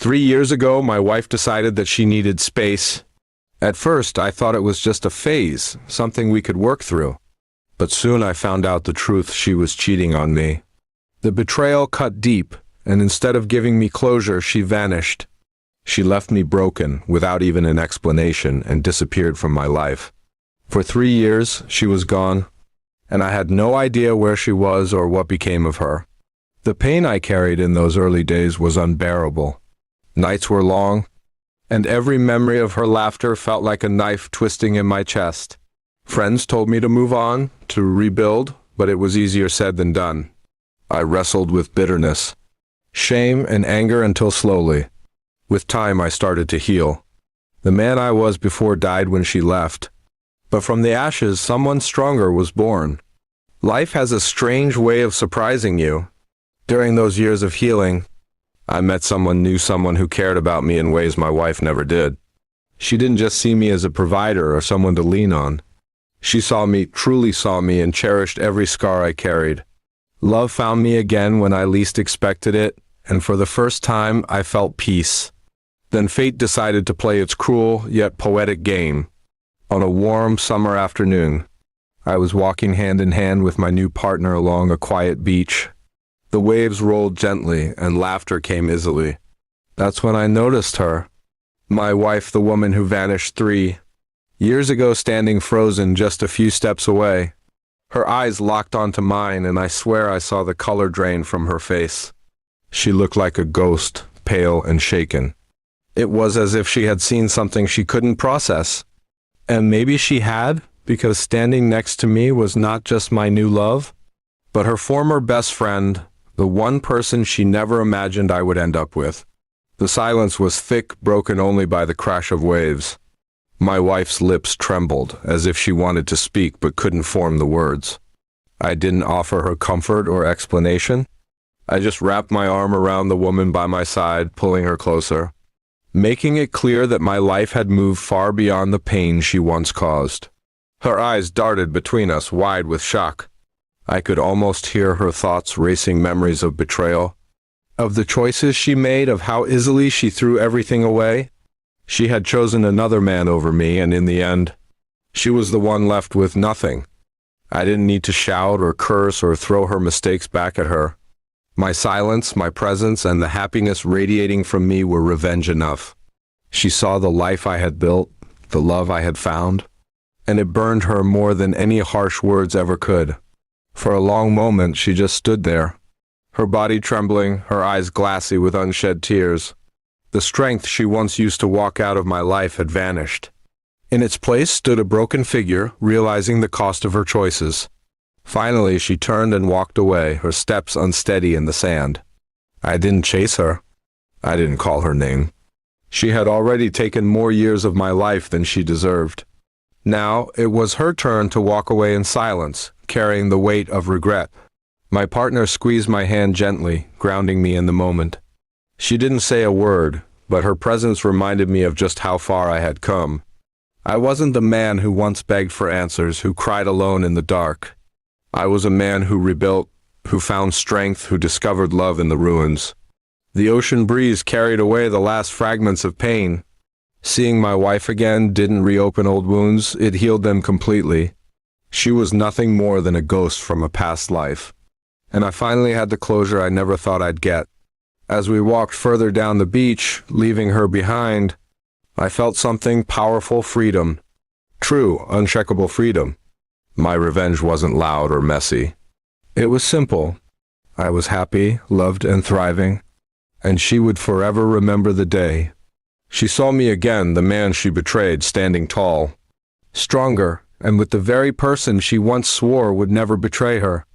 3 years ago, my wife decided that she needed space. At first, I thought it was just a phase, something we could work through. But soon I found out the truth: she was cheating on me. The betrayal cut deep, and instead of giving me closure, she vanished. She left me broken, without even an explanation, and disappeared from my life. For 3 years, she was gone, and I had no idea where she was or what became of her. The pain I carried in those early days was unbearable. Nights were long, and every memory of her laughter felt like a knife twisting in my chest. Friends told me to move on, to rebuild, but it was easier said than done. I wrestled with bitterness, shame, and anger until slowly, with time, I started to heal. The man I was before died when she left, but from the ashes, someone stronger was born. Life has a strange way of surprising you. During those years of healing, I met someone new, someone who cared about me in ways my wife never did. She didn't just see me as a provider or someone to lean on. She truly saw me, and cherished every scar I carried. Love found me again when I least expected it, and for the first time, I felt peace. Then fate decided to play its cruel yet poetic game. On a warm summer afternoon, I was walking hand in hand with my new partner along a quiet beach. The waves rolled gently, and laughter came easily. That's when I noticed her. My wife, the woman who vanished 3 years ago, standing frozen just a few steps away. Her eyes locked onto mine, and I swear I saw the color drain from her face. She looked like a ghost, pale and shaken. It was as if she had seen something she couldn't process. And maybe she had, because standing next to me was not just my new love, but her former best friend, the one person she never imagined I would end up with. The silence was thick, broken only by the crash of waves. My wife's lips trembled, as if she wanted to speak but couldn't form the words. I didn't offer her comfort or explanation. I just wrapped my arm around the woman by my side, pulling her closer, making it clear that my life had moved far beyond the pain she once caused. Her eyes darted between us, wide with shock. I could almost hear her thoughts racing, memories of betrayal, of the choices she made, of how easily she threw everything away. She had chosen another man over me, and in the end, she was the one left with nothing. I didn't need to shout or curse or throw her mistakes back at her. My silence, my presence, and the happiness radiating from me were revenge enough. She saw the life I had built, the love I had found, and it burned her more than any harsh words ever could. For a long moment, she just stood there, her body trembling, her eyes glassy with unshed tears. The strength she once used to walk out of my life had vanished. In its place stood a broken figure, realizing the cost of her choices. Finally, she turned and walked away, her steps unsteady in the sand. I didn't chase her. I didn't call her name. She had already taken more years of my life than she deserved. Now, it was her turn to walk away in silence, carrying the weight of regret. My partner squeezed my hand gently, grounding me in the moment. She didn't say a word, but her presence reminded me of just how far I had come. I wasn't the man who once begged for answers, who cried alone in the dark. I was a man who rebuilt, who found strength, who discovered love in the ruins. The ocean breeze carried away the last fragments of pain. Seeing my wife again didn't reopen old wounds, it healed them completely. She was nothing more than a ghost from a past life. And I finally had the closure I never thought I'd get. As we walked further down the beach, leaving her behind, I felt something powerful: freedom. True, unshakable freedom. My revenge wasn't loud or messy. It was simple. I was happy, loved, and thriving, and she would forever remember the day. She saw me again, the man she betrayed, standing tall, stronger, and with the very person she once swore would never betray her.